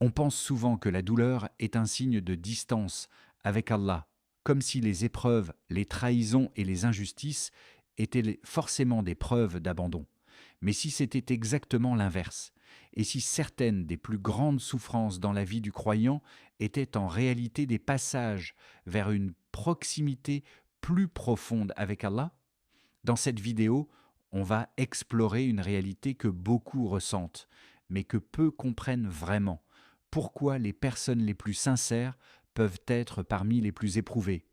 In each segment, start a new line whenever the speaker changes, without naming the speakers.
On pense souvent que la douleur est un signe de distance avec Allah, comme si les épreuves, les trahisons et les injustices étaient forcément des preuves d'abandon. Mais si c'était exactement l'inverse, et si certaines des plus grandes souffrances dans la vie du croyant étaient en réalité des passages vers une proximité plus profonde avec Allah, dans cette vidéo, on va explorer une réalité que beaucoup ressentent, mais que peu comprennent vraiment. Pourquoi les personnes les plus sincères peuvent être parmi les plus éprouvées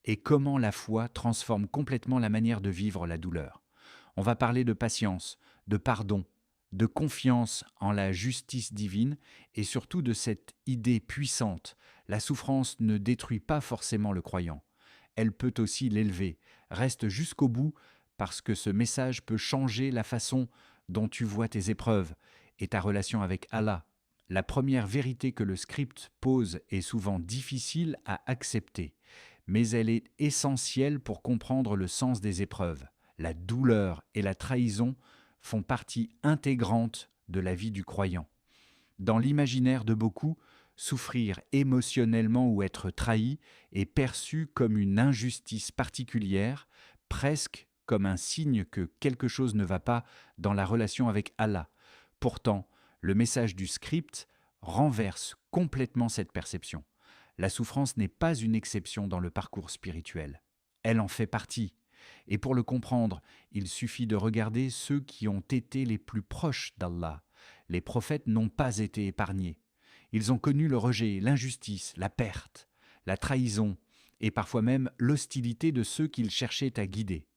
et comment la foi transforme complètement la manière de vivre la douleur. On va parler de patience, de pardon, de confiance en la justice divine et surtout de cette idée puissante. La souffrance ne détruit pas forcément le croyant. Elle peut aussi l'élever. Reste jusqu'au bout parce que ce message peut changer la façon dont tu vois tes épreuves et ta relation avec Allah. La première vérité que le script pose est souvent difficile à accepter, mais elle est essentielle pour comprendre le sens des épreuves. La douleur et la trahison font partie intégrante de la vie du croyant. Dans l'imaginaire de beaucoup, souffrir émotionnellement ou être trahi est perçu comme une injustice particulière, presque comme un signe que quelque chose ne va pas dans la relation avec Allah. Pourtant, le message du script renverse complètement cette perception. La souffrance n'est pas une exception dans le parcours spirituel. Elle en fait partie. Et pour le comprendre, il suffit de regarder ceux qui ont été les plus proches d'Allah. Les prophètes n'ont pas été épargnés. Ils ont connu le rejet, l'injustice, la perte, la trahison et parfois même l'hostilité de ceux qu'ils cherchaient à guider.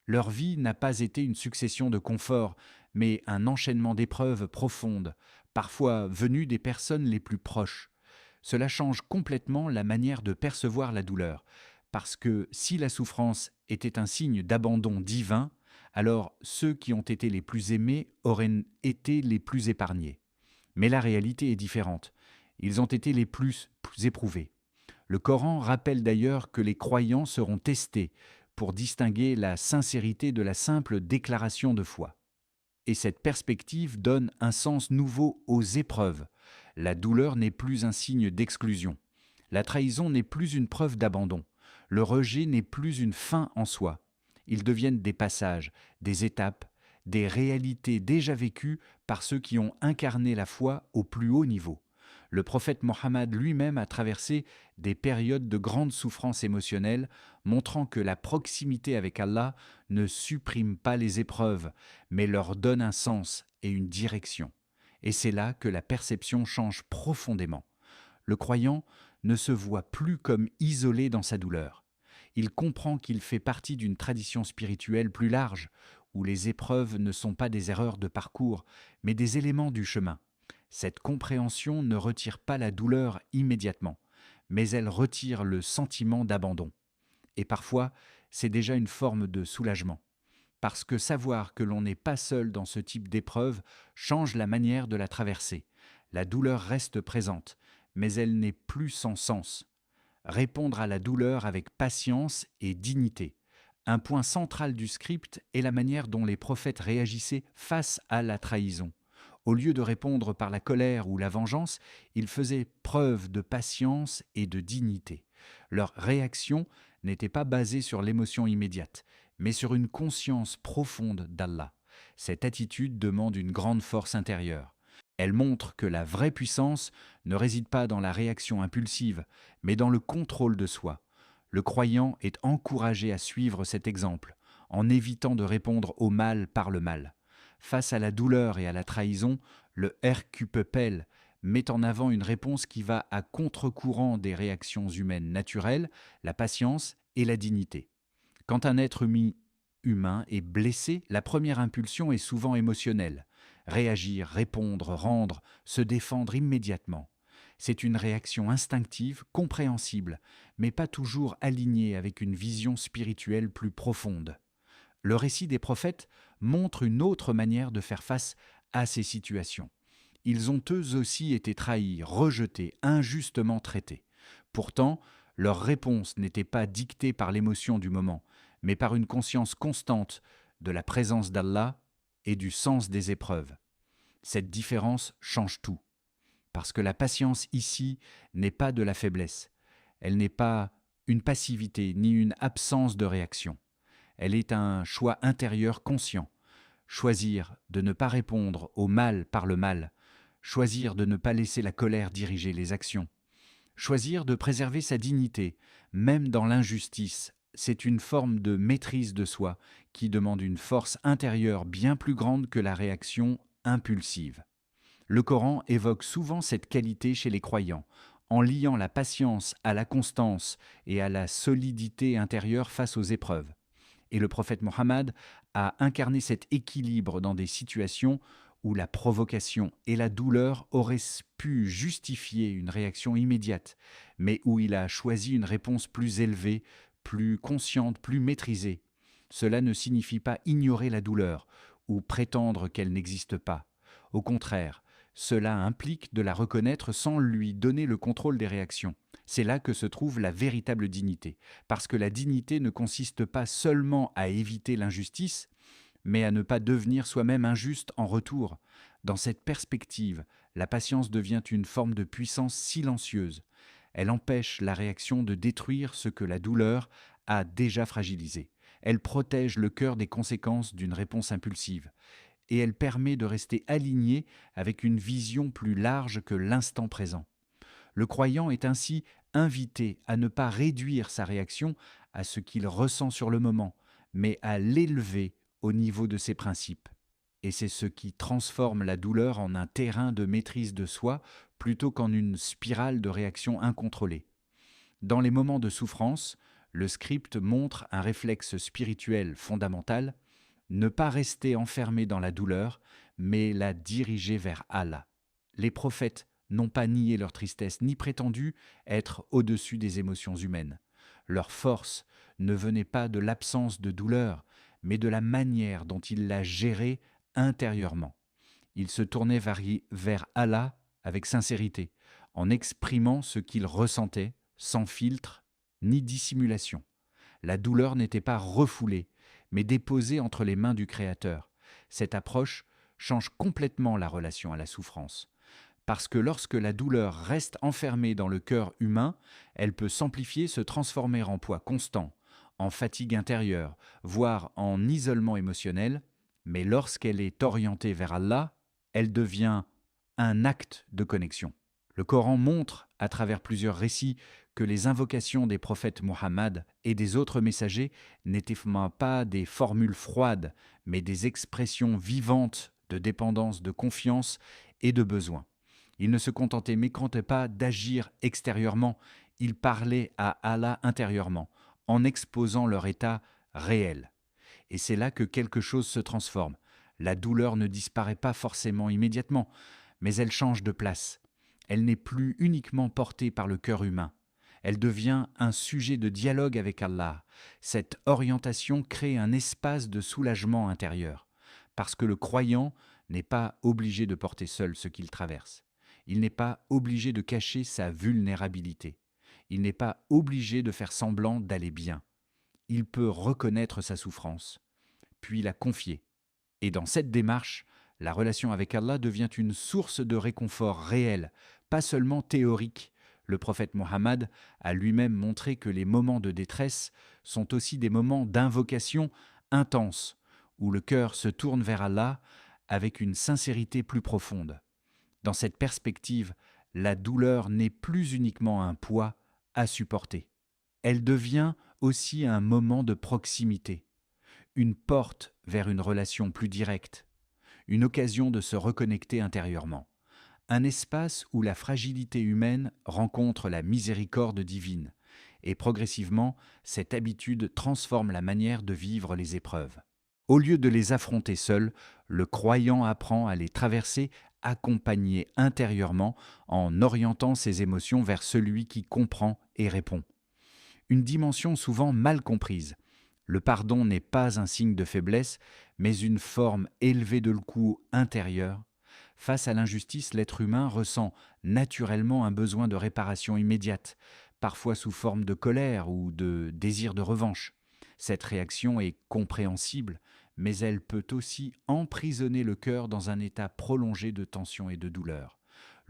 Leur vie n'a pas été une succession de conforts, mais un enchaînement d'épreuves profondes, parfois venues des personnes les plus proches. Cela change complètement la manière de percevoir la douleur, parce que si la souffrance était un signe d'abandon divin, alors ceux qui ont été les plus aimés auraient été les plus épargnés. Mais la réalité est différente. Ils ont été les plus éprouvés. Le Coran rappelle d'ailleurs que les croyants seront testés pour distinguer la sincérité de la simple déclaration de foi. Et cette perspective donne un sens nouveau aux épreuves. La douleur n'est plus un signe d'exclusion. La trahison n'est plus une preuve d'abandon. Le rejet n'est plus une fin en soi. Ils deviennent des passages, des étapes, des réalités déjà vécues par ceux qui ont incarné la foi au plus haut niveau. Le prophète Mohammed lui-même a traversé des périodes de grande souffrance émotionnelle, montrant que la proximité avec Allah ne supprime pas les épreuves, mais leur donne un sens et une direction. Et c'est là que la perception change profondément. Le croyant ne se voit plus comme isolé dans sa douleur. Il comprend qu'il fait partie d'une tradition spirituelle plus large, où les épreuves ne sont pas des erreurs de parcours, mais des éléments du chemin. Cette compréhension ne retire pas la douleur immédiatement, mais elle retire le sentiment d'abandon. Et parfois, c'est déjà une forme de soulagement. Parce que savoir que l'on n'est pas seul dans ce type d'épreuve change la manière de la traverser. La douleur reste présente, mais elle n'est plus sans sens. Répondre à la douleur avec patience et dignité. Un point central du script est la manière dont les prophètes réagissaient face à la trahison. Au lieu de répondre par la colère ou la vengeance, ils faisaient preuve de patience et de dignité. Leur réaction n'était pas basée sur l'émotion immédiate, mais sur une conscience profonde d'Allah. Cette attitude demande une grande force intérieure. Elle montre que la vraie puissance ne réside pas dans la réaction impulsive, mais dans le contrôle de soi. Le croyant est encouragé à suivre cet exemple, en évitant de répondre au mal par le mal. Face à la douleur et à la trahison, le RQPEL met en avant une réponse qui va à contre-courant des réactions humaines naturelles, la patience et la dignité. Quand un être humain est blessé, la première impulsion est souvent émotionnelle. Réagir, répondre, rendre, se défendre immédiatement. C'est une réaction instinctive, compréhensible, mais pas toujours alignée avec une vision spirituelle plus profonde. Le récit des prophètes montre une autre manière de faire face à ces situations. Ils ont eux aussi été trahis, rejetés, injustement traités. Pourtant, leur réponse n'était pas dictée par l'émotion du moment, mais par une conscience constante de la présence d'Allah et du sens des épreuves. Cette différence change tout. parce que la patience ici n'est pas de la faiblesse, elle n'est pas une passivité ni une absence de réaction, elle est un choix intérieur conscient, choisir de ne pas répondre au mal par le mal, choisir de ne pas laisser la colère diriger les actions, choisir de préserver sa dignité, même dans l'injustice. C'est une forme de maîtrise de soi qui demande une force intérieure bien plus grande que la réaction impulsive. Le Coran évoque souvent cette qualité chez les croyants, en liant la patience à la constance et à la solidité intérieure face aux épreuves. Et le prophète Mohammed a incarné cet équilibre dans des situations où la provocation et la douleur auraient pu justifier une réaction immédiate, mais où il a choisi une réponse plus élevée, plus consciente, plus maîtrisée. Cela ne signifie pas ignorer la douleur ou prétendre qu'elle n'existe pas. Au contraire, cela implique de la reconnaître sans lui donner le contrôle des réactions. C'est là que se trouve la véritable dignité, parce que la dignité ne consiste pas seulement à éviter l'injustice, mais à ne pas devenir soi-même injuste en retour. Dans cette perspective, la patience devient une forme de puissance silencieuse. Elle empêche la réaction de détruire ce que la douleur a déjà fragilisé. Elle protège le cœur des conséquences d'une réponse impulsive. Et elle permet de rester aligné avec une vision plus large que l'instant présent. Le croyant est ainsi invité à ne pas réduire sa réaction à ce qu'il ressent sur le moment, mais à l'élever au niveau de ses principes. Et c'est ce qui transforme la douleur en un terrain de maîtrise de soi plutôt qu'en une spirale de réaction incontrôlée. Dans les moments de souffrance, le script montre un réflexe spirituel fondamental, ne pas rester enfermé dans la douleur, mais la diriger vers Allah. Les prophètes n'ont pas nié leur tristesse, ni prétendu être au-dessus des émotions humaines. Leur force ne venait pas de l'absence de douleur, mais de la manière dont ils la géraient intérieurement. Ils se tournaient vers Allah avec sincérité, en exprimant ce qu'ils ressentaient, sans filtre ni dissimulation. La douleur n'était pas refoulée, mais déposée entre les mains du Créateur. Cette approche change complètement la relation à la souffrance. Parce que lorsque la douleur reste enfermée dans le cœur humain, elle peut s'amplifier, se transformer en poids constant, en fatigue intérieure, voire en isolement émotionnel, mais lorsqu'elle est orientée vers Allah, elle devient un acte de connexion. Le Coran montre, à travers plusieurs récits, que les invocations des prophètes Muhammad et des autres messagers n'étaient pas des formules froides, mais des expressions vivantes de dépendance, de confiance et de besoin. Ils ne se contentaient pas d'agir extérieurement, ils parlaient à Allah intérieurement, en exposant leur état réel. Et c'est là que quelque chose se transforme. La douleur ne disparaît pas forcément immédiatement, mais elle change de place. Elle n'est plus uniquement portée par le cœur humain. Elle devient un sujet de dialogue avec Allah. Cette orientation crée un espace de soulagement intérieur, parce que le croyant n'est pas obligé de porter seul ce qu'il traverse. Il n'est pas obligé de cacher sa vulnérabilité. Il n'est pas obligé de faire semblant d'aller bien. Il peut reconnaître sa souffrance, puis la confier. Et dans cette démarche, la relation avec Allah devient une source de réconfort réel, pas seulement théorique. Le prophète Mohammed a lui-même montré que les moments de détresse sont aussi des moments d'invocation intense, où le cœur se tourne vers Allah avec une sincérité plus profonde. Dans cette perspective, la douleur n'est plus uniquement un poids à supporter. Elle devient aussi un moment de proximité, une porte vers une relation plus directe, une occasion de se reconnecter intérieurement, un espace où la fragilité humaine rencontre la miséricorde divine, et progressivement, cette habitude transforme la manière de vivre les épreuves. Au lieu de les affronter seul, le croyant apprend à les traverser accompagné intérieurement en orientant ses émotions vers celui qui comprend et répond. Une dimension souvent mal comprise. Le pardon n'est pas un signe de faiblesse, mais une forme élevée de l'kou intérieur. Face à l'injustice, l'être humain ressent naturellement un besoin de réparation immédiate, parfois sous forme de colère ou de désir de revanche. Cette réaction est compréhensible, mais elle peut aussi emprisonner le cœur dans un état prolongé de tension et de douleur.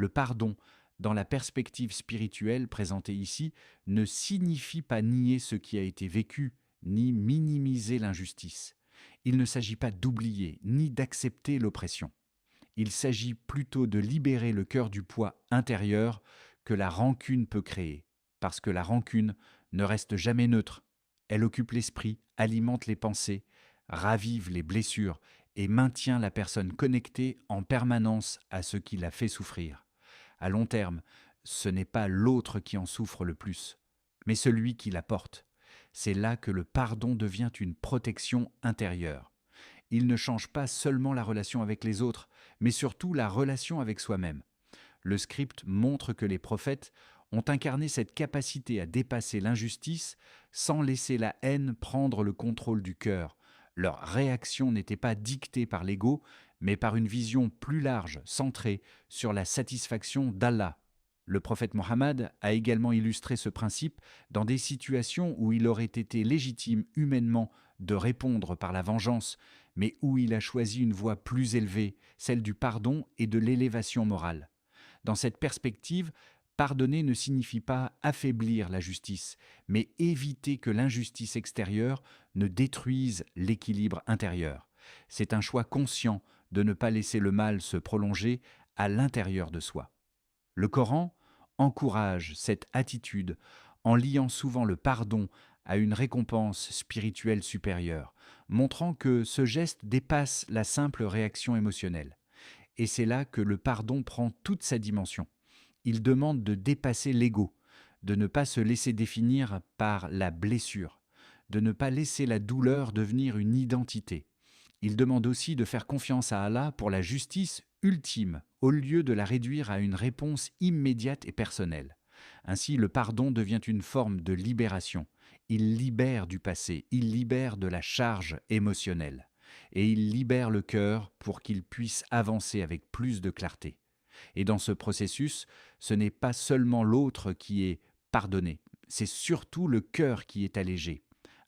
Le pardon, dans la perspective spirituelle présentée ici, ne signifie pas nier ce qui a été vécu, ni minimiser l'injustice. Il ne s'agit pas d'oublier, ni d'accepter l'oppression. Il s'agit plutôt de libérer le cœur du poids intérieur que la rancune peut créer, parce que la rancune ne reste jamais neutre. Elle occupe l'esprit, alimente les pensées, ravive les blessures et maintient la personne connectée en permanence à ce qui l'a fait souffrir. À long terme, ce n'est pas l'autre qui en souffre le plus, mais celui qui la porte. C'est là que le pardon devient une protection intérieure. Il ne change pas seulement la relation avec les autres, mais surtout la relation avec soi-même. Le script montre que les prophètes ont incarné cette capacité à dépasser l'injustice sans laisser la haine prendre le contrôle du cœur. Leur réaction n'était pas dictée par l'ego, mais par une vision plus large, centrée sur la satisfaction d'Allah. Le prophète Mohammed a également illustré ce principe dans des situations où il aurait été légitime humainement de répondre par la vengeance, mais où il a choisi une voie plus élevée, celle du pardon et de l'élévation morale. Dans cette perspective, pardonner ne signifie pas affaiblir la justice, mais éviter que l'injustice extérieure ne détruise l'équilibre intérieur. C'est un choix conscient de ne pas laisser le mal se prolonger à l'intérieur de soi. Le Coran encourage cette attitude en liant souvent le pardon à une récompense spirituelle supérieure, montrant que ce geste dépasse la simple réaction émotionnelle. Et c'est là que le pardon prend toute sa dimension. Il demande de dépasser l'ego, de ne pas se laisser définir par la blessure, de ne pas laisser la douleur devenir une identité. Il demande aussi de faire confiance à Allah pour la justice ultime, au lieu de la réduire à une réponse immédiate et personnelle. Ainsi, le pardon devient une forme de libération. Il libère du passé, il libère de la charge émotionnelle, et il libère le cœur pour qu'il puisse avancer avec plus de clarté. Et dans ce processus, ce n'est pas seulement l'autre qui est pardonné, c'est surtout le cœur qui est allégé.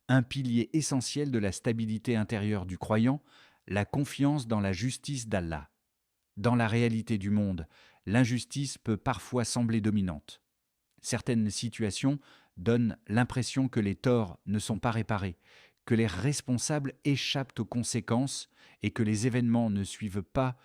Un pilier essentiel de la stabilité intérieure du croyant, la confiance dans la justice d'Allah. Dans la réalité du monde, l'injustice peut parfois sembler dominante. Certaines situations donnent l'impression que les torts ne sont pas réparés, que les responsables échappent aux conséquences et que les événements ne suivent pas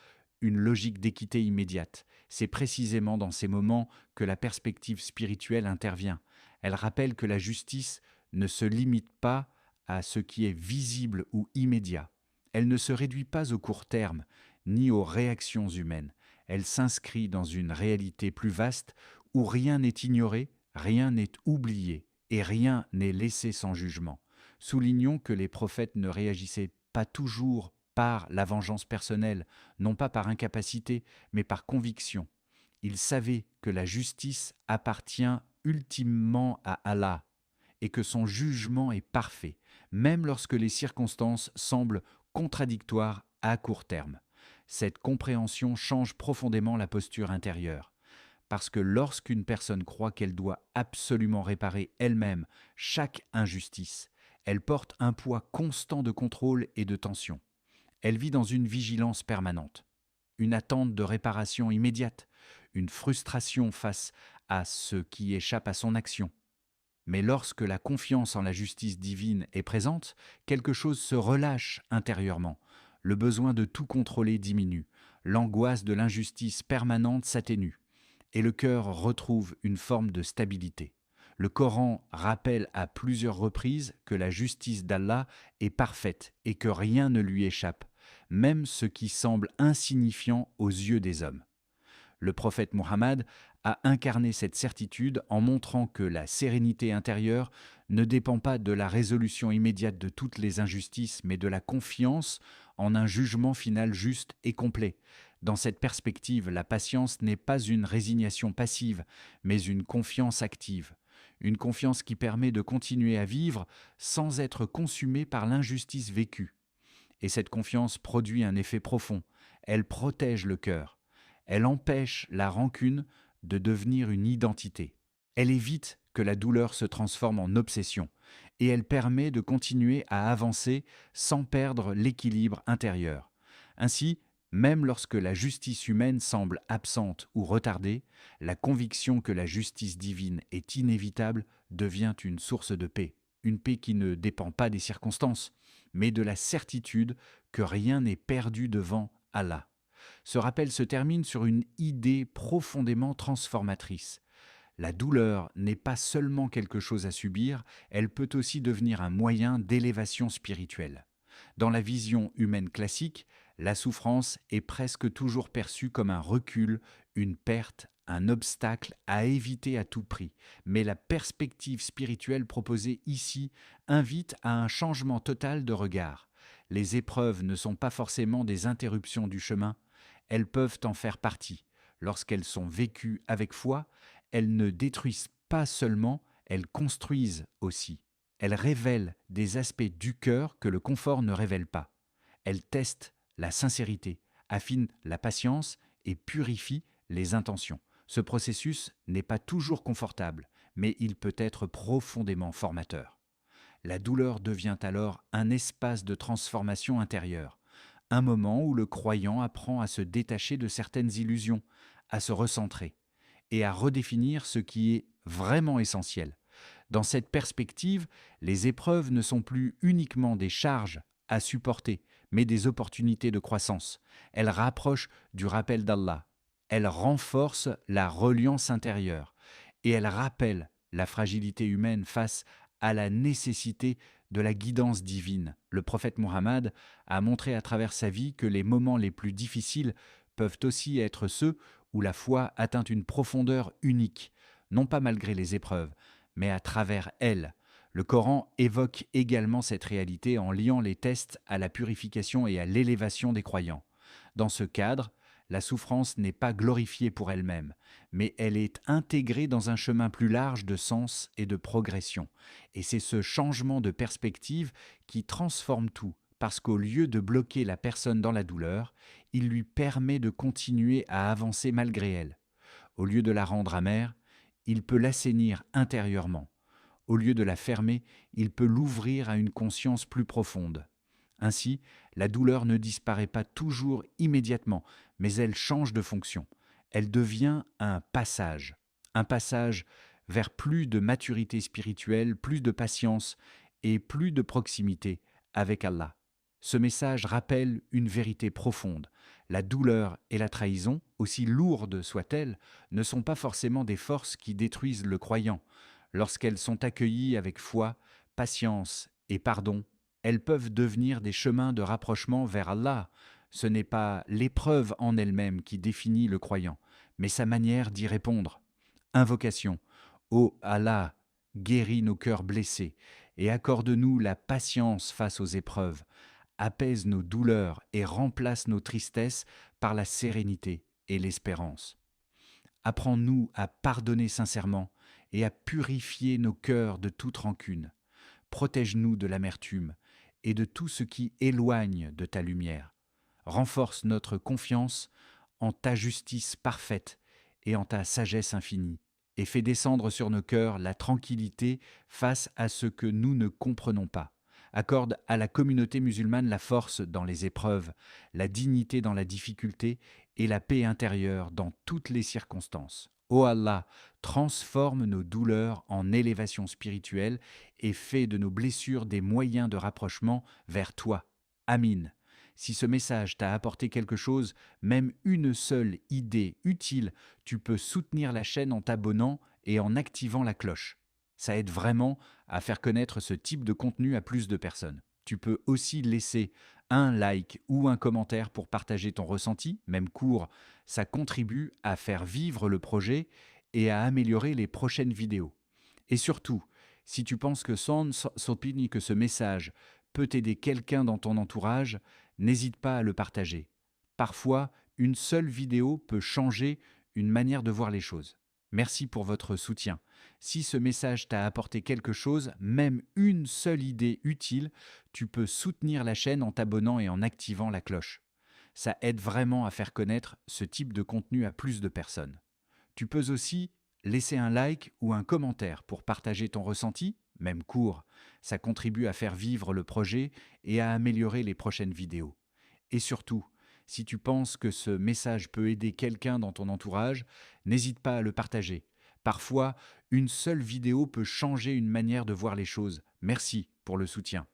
une logique d'équité immédiate. C'est précisément dans ces moments que la perspective spirituelle intervient. Elle rappelle que la justice ne se limite pas à ce qui est visible ou immédiat. Elle ne se réduit pas au court terme, ni aux réactions humaines. Elle s'inscrit dans une réalité plus vaste où rien n'est ignoré, rien n'est oublié et rien n'est laissé sans jugement. Soulignons que les prophètes ne réagissaient pas toujours par la vengeance personnelle, non pas par incapacité, mais par conviction. Ils savaient que la justice appartient ultimement à Allah et que son jugement est parfait, même lorsque les circonstances semblent contradictoires à court terme. Cette compréhension change profondément la posture intérieure, parce que lorsqu'une personne croit qu'elle doit absolument réparer elle-même chaque injustice, elle porte un poids constant de contrôle et de tension. Elle vit dans une vigilance permanente, une attente de réparation immédiate, une frustration face à ce qui échappe à son action. Mais lorsque la confiance en la justice divine est présente, quelque chose se relâche intérieurement. Le besoin de tout contrôler diminue, l'angoisse de l'injustice permanente s'atténue, et le cœur retrouve une forme de stabilité. Le Coran rappelle à plusieurs reprises que la justice d'Allah est parfaite et que rien ne lui échappe, même ce qui semble insignifiant aux yeux des hommes. Le prophète Mohammed a incarné cette certitude en montrant que la sérénité intérieure ne dépend pas de la résolution immédiate de toutes les injustices, mais de la confiance en un jugement final juste et complet. Dans cette perspective, la patience n'est pas une résignation passive, mais une confiance active. Une confiance qui permet de continuer à vivre sans être consumé par l'injustice vécue. Et cette confiance produit un effet profond. Elle protège le cœur. Elle empêche la rancune de devenir une identité. Elle évite que la douleur se transforme en obsession. Et elle permet de continuer à avancer sans perdre l'équilibre intérieur. Ainsi, Même lorsque la justice humaine semble absente ou retardée, la conviction que la justice divine est inévitable devient une source de paix. Une paix qui ne dépend pas des circonstances, mais de la certitude que rien n'est perdu devant Allah. Ce rappel se termine sur une idée profondément transformatrice. La douleur n'est pas seulement quelque chose à subir, elle peut aussi devenir un moyen d'élévation spirituelle. Dans la vision humaine classique, la souffrance est presque toujours perçue comme un recul, une perte, un obstacle à éviter à tout prix. Mais la perspective spirituelle proposée ici invite à un changement total de regard. Les épreuves ne sont pas forcément des interruptions du chemin, elles peuvent en faire partie. Lorsqu'elles sont vécues avec foi, elles ne détruisent pas seulement, elles construisent aussi. Elles révèlent des aspects du cœur que le confort ne révèle pas. Elles testent la sincérité, affinent la patience et purifient les intentions. Ce processus n'est pas toujours confortable, mais il peut être profondément formateur. La douleur devient alors un espace de transformation intérieure, un moment où le croyant apprend à se détacher de certaines illusions, à se recentrer et à redéfinir ce qui est vraiment essentiel. Dans cette perspective, les épreuves ne sont plus uniquement des charges à supporter, mais des opportunités de croissance. Elles rapprochent du rappel d'Allah, elles renforcent la reliance intérieure et elles rappellent la fragilité humaine face à la nécessité de la guidance divine. Le prophète Muhammad a montré à travers sa vie que les moments les plus difficiles peuvent aussi être ceux où la foi atteint une profondeur unique, non pas malgré les épreuves, mais à travers elles. Le Coran évoque également cette réalité en liant les tests à la purification et à l'élévation des croyants. Dans ce cadre, la souffrance n'est pas glorifiée pour elle-même, mais elle est intégrée dans un chemin plus large de sens et de progression. Et c'est ce changement de perspective qui transforme tout, parce qu'au lieu de bloquer la personne dans la douleur, il lui permet de continuer à avancer malgré elle. Au lieu de la rendre amère, il peut l'assainir intérieurement. Au lieu de la fermer, il peut l'ouvrir à une conscience plus profonde. Ainsi, la douleur ne disparaît pas toujours immédiatement, mais elle change de fonction. Elle devient un passage vers plus de maturité spirituelle, plus de patience et plus de proximité avec Allah. Ce message rappelle une vérité profonde. La douleur et la trahison, aussi lourdes soient-elles, ne sont pas forcément des forces qui détruisent le croyant. Lorsqu'elles sont accueillies avec foi, patience et pardon, elles peuvent devenir des chemins de rapprochement vers Allah. Ce n'est pas l'épreuve en elle-même qui définit le croyant, mais sa manière d'y répondre. Invocation. Ô Allah, guéris nos cœurs blessés et accorde-nous la patience face aux épreuves. Apaise nos douleurs et remplace nos tristesses par la sérénité et l'espérance. Apprends-nous à pardonner sincèrement et à purifier nos cœurs de toute rancune. Protège-nous de l'amertume et de tout ce qui éloigne de ta lumière. Renforce notre confiance en ta justice parfaite et en ta sagesse infinie, et fais descendre sur nos cœurs la tranquillité face à ce que nous ne comprenons pas. Accorde à la communauté musulmane la force dans les épreuves, la dignité dans la difficulté et la paix intérieure dans toutes les circonstances. Ô Allah, transforme nos douleurs en élévation spirituelle et fais de nos blessures des moyens de rapprochement vers toi. Amin. Si ce message t'a apporté quelque chose, même une seule idée utile, tu peux soutenir la chaîne en t'abonnant et en activant la cloche. Ça aide vraiment à faire connaître ce type de contenu à plus de personnes. Tu peux aussi laisser un like ou un commentaire pour partager ton ressenti, même court, ça contribue à faire vivre le projet et à améliorer les prochaines vidéos. Et surtout, si tu penses que que ce message peut aider quelqu'un dans ton entourage, n'hésite pas à le partager. Parfois, une seule vidéo peut changer une manière de voir les choses. Merci pour votre soutien. Si ce message t'a apporté quelque chose, même une seule idée utile, tu peux soutenir la chaîne en t'abonnant et en activant la cloche. Ça aide vraiment à faire connaître ce type de contenu à plus de personnes. Tu peux aussi laisser un like ou un commentaire pour partager ton ressenti, même court. Ça contribue à faire vivre le projet et à améliorer les prochaines vidéos. Et surtout, Si tu penses que ce message peut aider quelqu'un dans ton entourage, n'hésite pas à le partager. Parfois, une seule vidéo peut changer une manière de voir les choses. Merci pour le soutien.